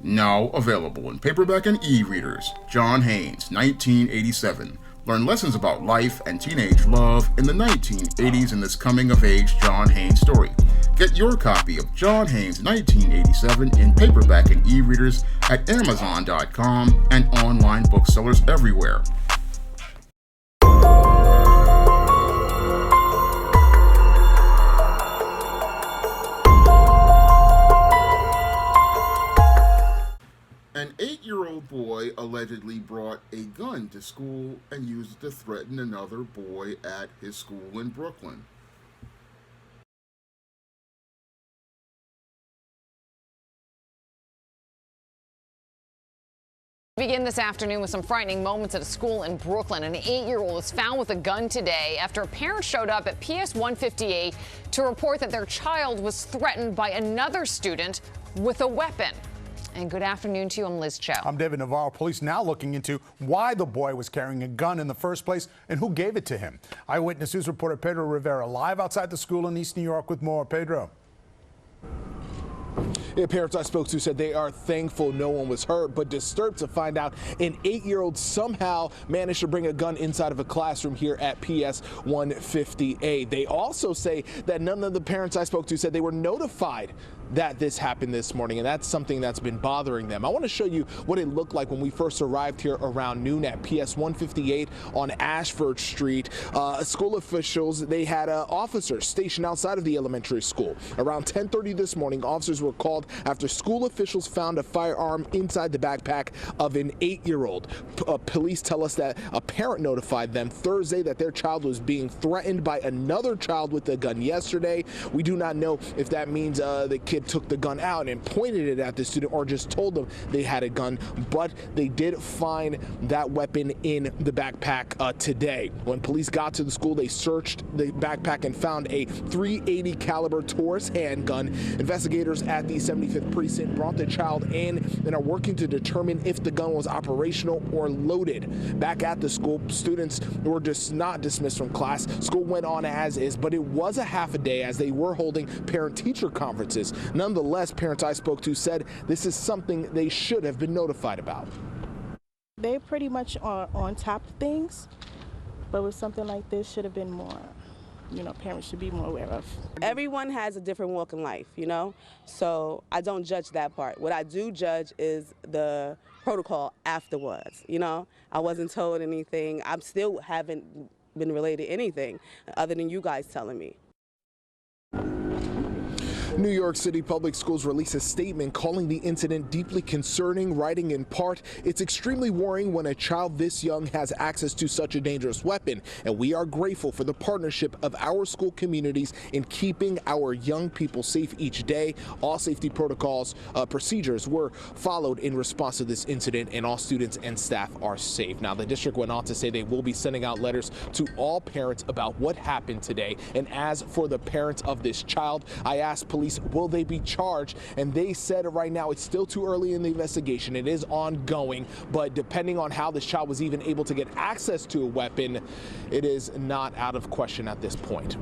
Now available in paperback and e-readers. John Haynes, 1987. Learn lessons about life and teenage love in the 1980s in this coming-of-age John Haynes story. Get your copy of John Haynes 1987 in paperback and e-readers at Amazon.com and online booksellers everywhere. An 8-year-old boy allegedly brought a gun to school and used it to threaten another boy at his school in Brooklyn. Begin this afternoon with some frightening moments at a school in Brooklyn. An 8-year-old was found with a gun today after a parent showed up at PS 158 to report that their child was threatened by another student with a weapon. And good afternoon to you. I'm Liz Cho. I'm David Navarro. Police now looking into why the boy was carrying a gun in the first place and who gave it to him. Eyewitness News reporter Pedro Rivera live outside the school in East New York with more. Pedro. Yeah, parents I spoke to said they are thankful no one was hurt, but disturbed to find out an 8-year-old somehow managed to bring a gun inside of a classroom here at PS 158. They also say that none of the parents I spoke to said they were notified that this happened this morning, and that's something that's been bothering them. I want to show you what it looked like when we first arrived here around noon at PS 158 on Ashford Street. School officials, they had officers stationed outside of the elementary school. Around 10:30 this morning, officers were called after school officials found a firearm inside the backpack of an 8-year-old. Police tell us that a parent notified them Thursday that their child was being threatened by another child with a gun yesterday. We do not know if that means the kid took the gun out and pointed it at the student or just told them they had a gun, but they did find that weapon in the backpack today. When police got to the school, they searched the backpack and found a .380 caliber Taurus handgun. Investigators at the 75th precinct brought the child in and are working to determine if the gun was operational or loaded. Back at the school, students were just not dismissed from class. School went on as is, but it was a half a day as they were holding parent-teacher conferences. Nonetheless, parents I spoke to said this is something they should have been notified about. They pretty much are on top of things, but with something like this should have been more, parents should be more aware of. Everyone has a different walk in life, so I don't judge that part. What I do judge is the protocol afterwards, I wasn't told anything. I still haven't been related anything other than you guys telling me. New York City Public Schools released a statement calling the incident deeply concerning, writing in part, "It's extremely worrying when a child this young has access to such a dangerous weapon, and we are grateful for the partnership of our school communities in keeping our young people safe each day. All safety protocols, procedures were followed in response to this incident, and all students and staff are safe." Now, the district went on to say they will be sending out letters to all parents about what happened today. And as for the parents of this child, I asked police, will they be charged? And they said right now it's still too early in the investigation. It is ongoing, but depending on how this child was even able to get access to a weapon, it is not out of question at this point.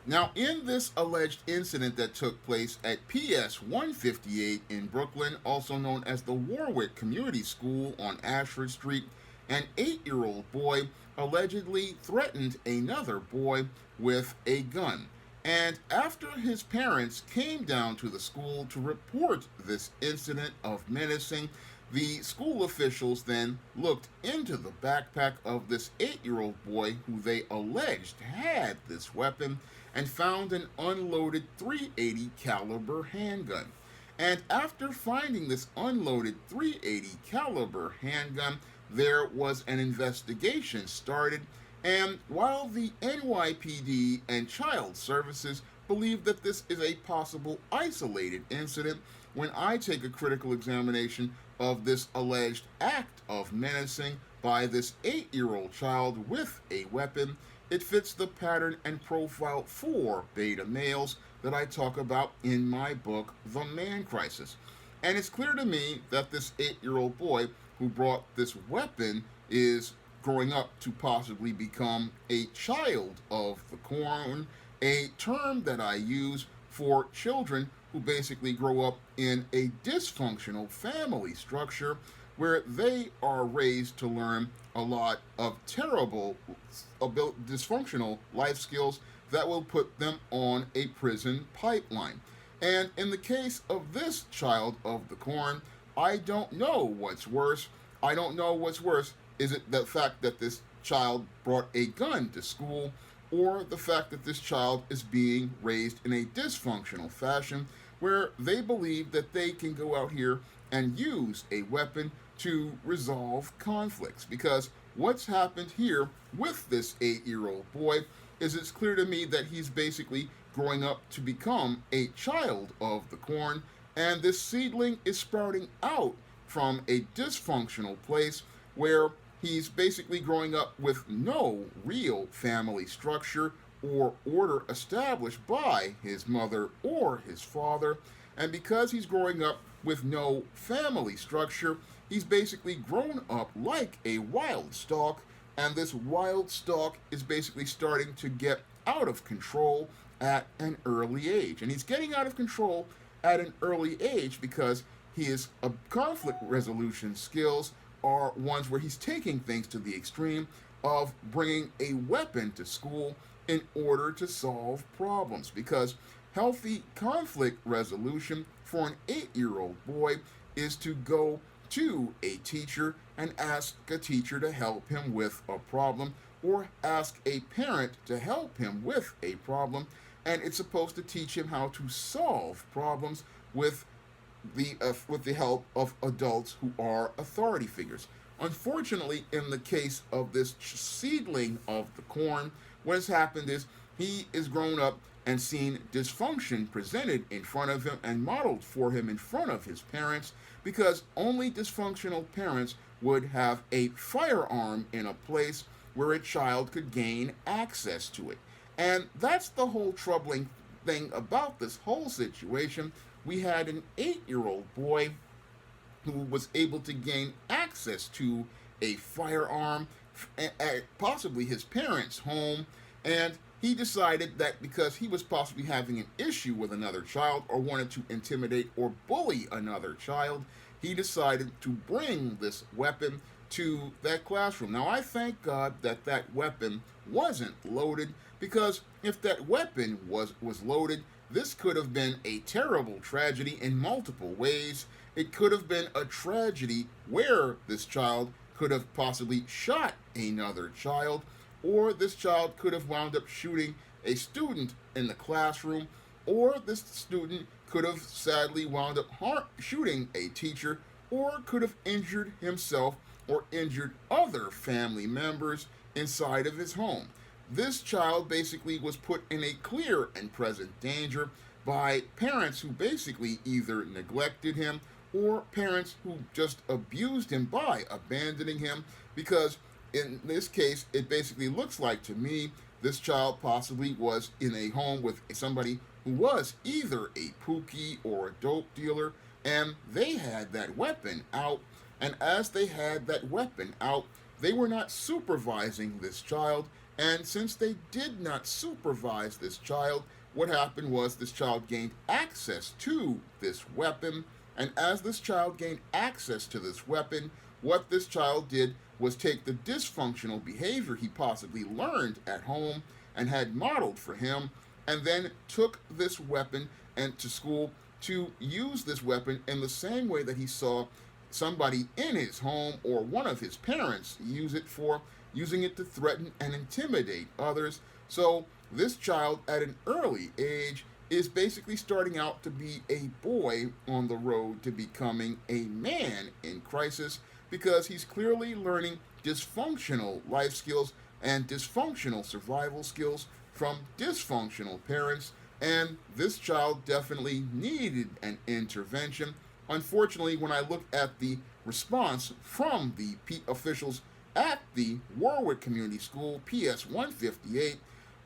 Now, in this alleged incident that took place at PS 158 in Brooklyn, also known as the Warwick Community School on Ashford Street, an 8-year-old boy allegedly threatened another boy with a gun. And after his parents came down to the school to report this incident of menacing, the school officials then looked into the backpack of this 8-year-old boy who they alleged had this weapon and found an unloaded .380 caliber handgun. And after finding this unloaded .380 caliber handgun, there was an investigation started, and while the NYPD and Child Services believe that this is a possible isolated incident, when I take a critical examination of this alleged act of menacing by this 8-year-old child with a weapon, it fits the pattern and profile for beta males that I talk about in my book, The Man Crisis. And it's clear to me that this 8-year-old boy who brought this weapon is growing up to possibly become a child of the corn a term that I use for children who basically grow up in a dysfunctional family structure where they are raised to learn a lot of terrible, dysfunctional life skills that will put them on a prison pipeline. And in the case of this child of the corn, I don't know what's worse. I don't know what's worse. Is it the fact that this child brought a gun to school, or the fact that this child is being raised in a dysfunctional fashion where they believe that they can go out here and use a weapon to resolve conflicts? Because what's happened here with this 8-year-old boy is it's clear to me that he's basically growing up to become a child of the corn, and this seedling is sprouting out from a dysfunctional place where he's basically growing up with no real family structure or order established by his mother or his father. And because he's growing up with no family structure, he's basically grown up like a wild stalk, and this wild stalk is basically starting to get out of control at an early age. And he's getting out of control at an early age because his conflict resolution skills are ones where he's taking things to the extreme of bringing a weapon to school in order to solve problems. Because healthy conflict resolution for an 8-year-old boy is to go to a teacher and ask a teacher to help him with a problem, or ask a parent to help him with a problem, and it's supposed to teach him how to solve problems with the help of adults who are authority figures. Unfortunately, in the case of this seedling of the corn, what has happened is he is grown up and seen dysfunction presented in front of him and modeled for him in front of his parents, because only dysfunctional parents would have a firearm in a place where a child could gain access to it. And that's the whole troubling thing about this whole situation. We had an 8-year-old boy who was able to gain access to a firearm at possibly his parents' home, and he decided that because he was possibly having an issue with another child or wanted to intimidate or bully another child, he decided to bring this weapon to that classroom. Now, I thank God that that weapon wasn't loaded, because if that weapon was loaded, this could have been a terrible tragedy in multiple ways. It could have been a tragedy where this child could have possibly shot another child, or this child could have wound up shooting a student in the classroom, or this student could have sadly wound up shooting a teacher, or could have injured himself or injured other family members inside of his home. This child basically was put in a clear and present danger by parents who basically either neglected him or parents who just abused him by abandoning him, because in this case, it basically looks like to me this child possibly was in a home with somebody who was either a pookie or a dope dealer, and they had that weapon out. And as they had that weapon out, they were not supervising this child. And since they did not supervise this child, what happened was this child gained access to this weapon. And as this child gained access to this weapon, what this child did was take the dysfunctional behavior he possibly learned at home and had modeled for him, and then took this weapon and to school to use this weapon in the same way that he saw somebody in his home or one of his parents use it for, using it to threaten and intimidate others. So this child at an early age is basically starting out to be a boy on the road to becoming a man in crisis, because he's clearly learning dysfunctional life skills and dysfunctional survival skills from dysfunctional parents, and this child definitely needed an intervention. Unfortunately, when I look at the response from the officials at the Warwick Community School, PS 158,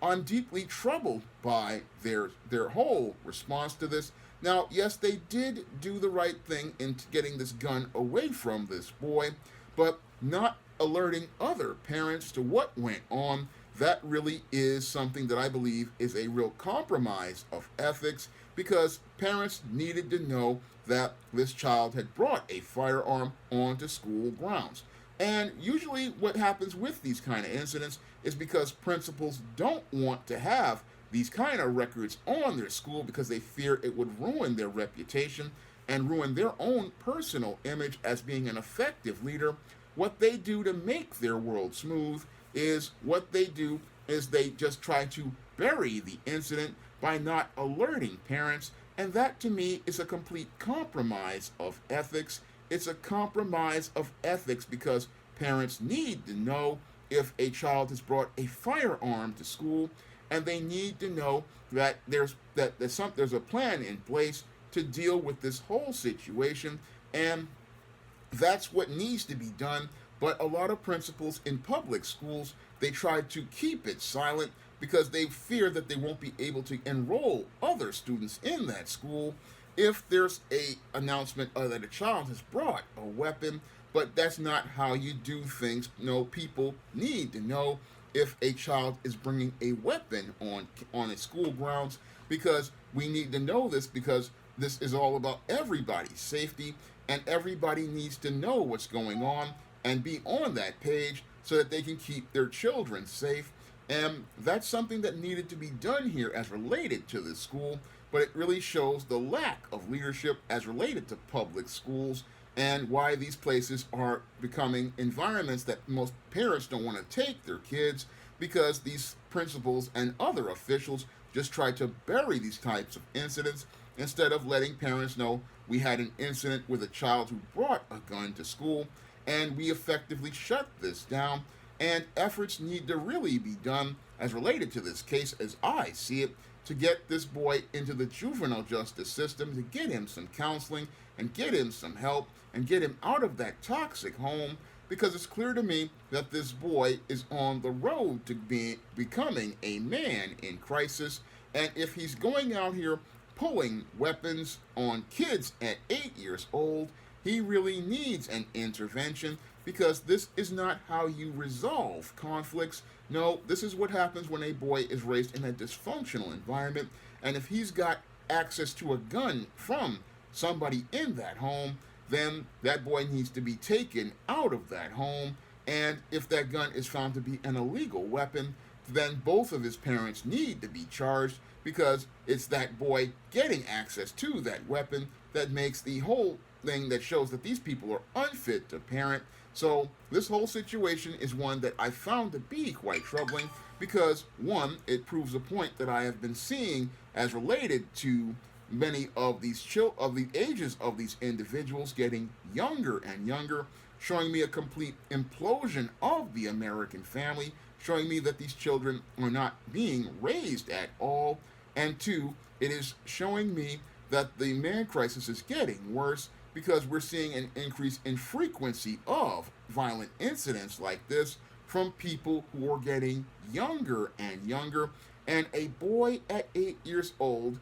I'm deeply troubled by their whole response to this. Now, yes, they did do the right thing in getting this gun away from this boy, but not alerting other parents to what went on that really is something that I believe is a real compromise of ethics, because parents needed to know that this child had brought a firearm onto school grounds. And usually what happens with these kind of incidents is because principals don't want to have these kind of records on their school because they fear it would ruin their reputation and ruin their own personal image as being an effective leader. What they do to make their world smooth is they just try to bury the incident by not alerting parents, and that to me is a complete compromise of ethics. It's a compromise of ethics because parents need to know if a child has brought a firearm to school, and they need to know that there's a plan in place to deal with this whole situation, and that's what needs to be done. But a lot of principals in public schools, they try to keep it silent because they fear that they won't be able to enroll other students in that school if there's a announcement that a child has brought a weapon. But that's not how you do things. No, people need to know if a child is bringing a weapon on a school grounds, because we need to know this, because this is all about everybody's safety, and everybody needs to know what's going on and be on that page so that they can keep their children safe. And that's something that needed to be done here as related to this school, but it really shows the lack of leadership as related to public schools and why these places are becoming environments that most parents don't want to take their kids, because these principals and other officials just try to bury these types of incidents instead of letting parents know we had an incident with a child who brought a gun to school and we effectively shut this down. And efforts need to really be done as related to this case, as I see it, to get this boy into the juvenile justice system, to get him some counseling and get him some help and get him out of that toxic home, because it's clear to me that this boy is on the road to becoming a man in crisis. And if he's going out here pulling weapons on kids at 8 years old, he really needs an intervention, because this is not how you resolve conflicts. No, this is what happens when a boy is raised in a dysfunctional environment, and if he's got access to a gun from somebody in that home, then that boy needs to be taken out of that home. And if that gun is found to be an illegal weapon, then both of his parents need to be charged, because it's that boy getting access to that weapon that makes the whole thing, that shows that these people are unfit to parent. So this whole situation is one that I found to be quite troubling, because one, it proves a point that I have been seeing as related to many of these of the ages of these individuals getting younger and younger, showing me a complete implosion of the American family, showing me that these children are not being raised at all. And two, it is showing me that the man crisis is getting worse, because we're seeing an increase in frequency of violent incidents like this from people who are getting younger and younger. And a boy at 8 years old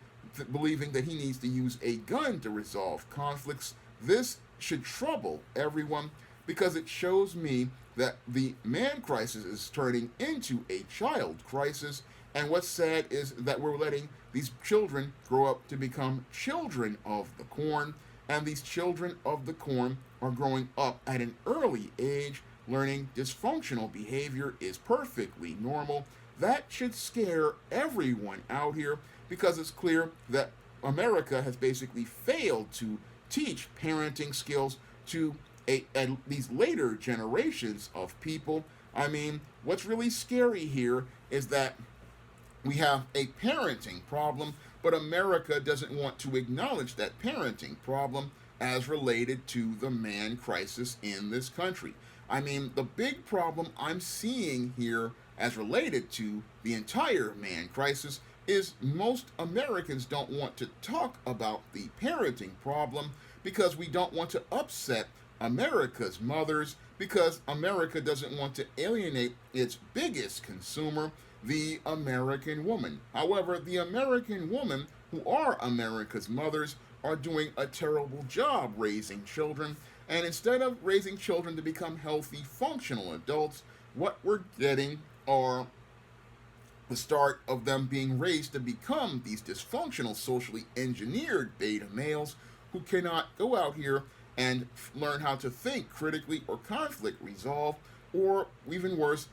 believing that he needs to use a gun to resolve conflicts, this should trouble everyone, because it shows me that the man crisis is turning into a child crisis. And what's sad is that we're letting these children grow up to become children of the corn. And these children of the corn are growing up at an early age, learning dysfunctional behavior is perfectly normal. That should scare everyone out here, because it's clear that America has basically failed to teach parenting skills to these later generations of people. I mean, what's really scary here is that we have a parenting problem, but America doesn't want to acknowledge that parenting problem as related to the man crisis in this country. I mean, the big problem I'm seeing here as related to the entire man crisis is most Americans don't want to talk about the parenting problem, because we don't want to upset America's mothers, because America doesn't want to alienate its biggest consumer, the American woman. However, the American woman, who are America's mothers, are doing a terrible job raising children. And instead of raising children to become healthy, functional adults, what we're getting are the start of them being raised to become these dysfunctional, socially engineered beta males who cannot go out here and learn how to think critically or conflict resolve, or even worse,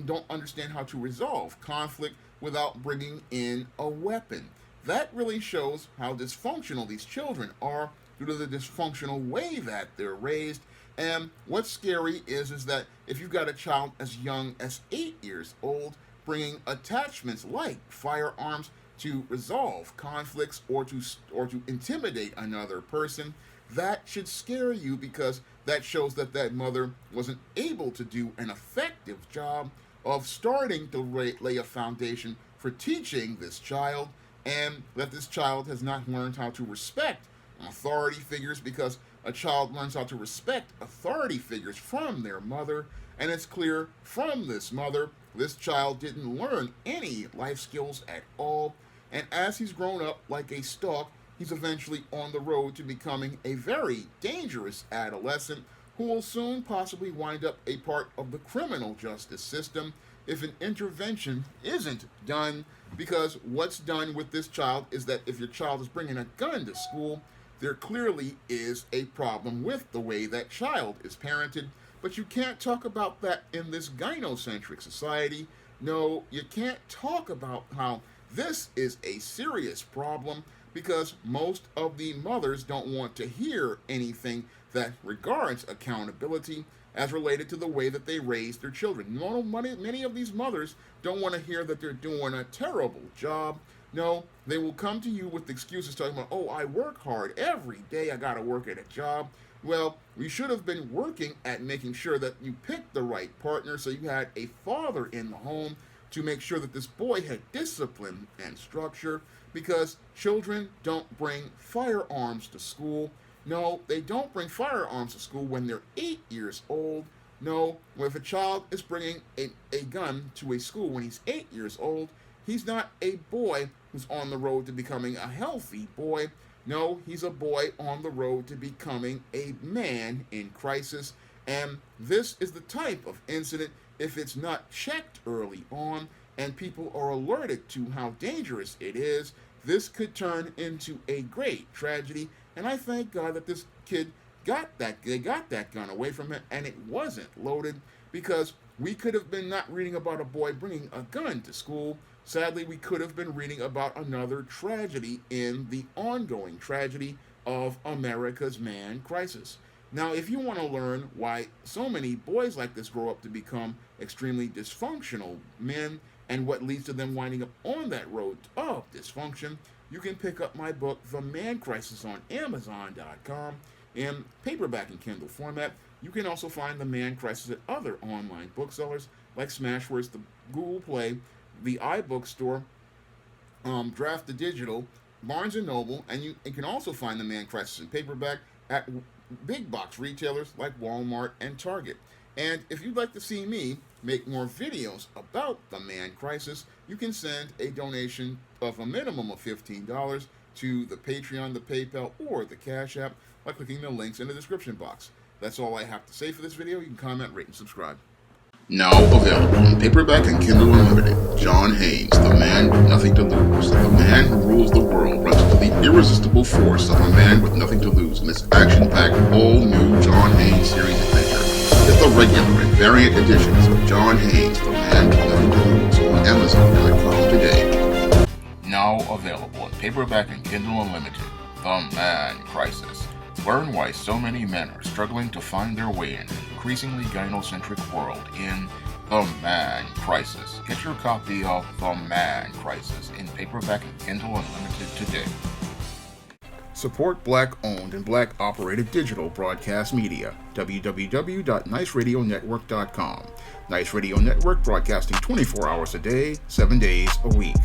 don't understand how to resolve conflict without bringing in a weapon. That really shows how dysfunctional these children are due to the dysfunctional way that they're raised. And what's scary is that if you've got a child as young as 8 years old bringing attachments like firearms to resolve conflicts or to intimidate another person, that should scare you, because that shows that that mother wasn't able to do an effective job of starting to lay a foundation for teaching this child, and that this child has not learned how to respect authority figures, because a child learns how to respect authority figures from their mother, and it's clear from this mother, this child didn't learn any life skills at all, and as he's grown up like a stalk, he's eventually on the road to becoming a very dangerous adolescent who will soon possibly wind up a part of the criminal justice system if an intervention isn't done, because what's done with this child is that if your child is bringing a gun to school, there clearly is a problem with the way that child is parented, but you can't talk about that in this gynocentric society. No, you can't talk about how this is a serious problem, because most of the mothers don't want to hear anything that regards accountability as related to the way that they raise their children. Many of these mothers don't want to hear that they're doing a terrible job. No, they will come to you with excuses talking about, oh, I work hard every day, I gotta work at a job. Well, we should have been working at making sure that you picked the right partner, so you had a father in the home to make sure that this boy had discipline and structure, because children don't bring firearms to school. No, they don't bring firearms to school when they're 8 years old. No, if a child is bringing a gun to a school when he's 8 years old, he's not a boy who's on the road to becoming a healthy boy. No, he's a boy on the road to becoming a man in crisis. And this is the type of incident, if it's not checked early on and people are alerted to how dangerous it is, this could turn into a great tragedy. And I thank God that this kid they got that gun away from him and it wasn't loaded, because we could have been not reading about a boy bringing a gun to school. Sadly, we could have been reading about another tragedy in the ongoing tragedy of America's man crisis. Now, if you want to learn why so many boys like this grow up to become extremely dysfunctional men and what leads to them winding up on that road of dysfunction, you can pick up my book, The Man Crisis, on Amazon.com in paperback and Kindle format. You can also find The Man Crisis at other online booksellers like Smashwords, the Google Play, the iBookstore, Draft the Digital, Barnes & Noble, and you can also find The Man Crisis in paperback at big box retailers like Walmart and Target. And if you'd like to see me make more videos about The Man Crisis, you can send a donation of a minimum of $15 to the Patreon, the PayPal, or the Cash App by clicking the links in the description box. That's all I have to say for this video. You can comment, rate, and subscribe. Now available in paperback and Kindle Unlimited, John Haynes, the man with nothing to lose. The man who rules the world runs into the irresistible force of a man with nothing to lose in this action-packed, all-new John Haynes series adventure. Get the regular and variant editions of John Haynes, the man with nothing to lose on Amazon.com today. Now available in paperback and Kindle Unlimited, The Man Crisis. Learn why so many men are struggling to find their way in an increasingly gynocentric world in The Man Crisis. Get your copy of The Man Crisis in paperback and Kindle Unlimited today. Support Black-owned and Black-operated digital broadcast media. www.niceradionetwork.com. Nice Radio Network, broadcasting 24 hours a day, 7 days a week.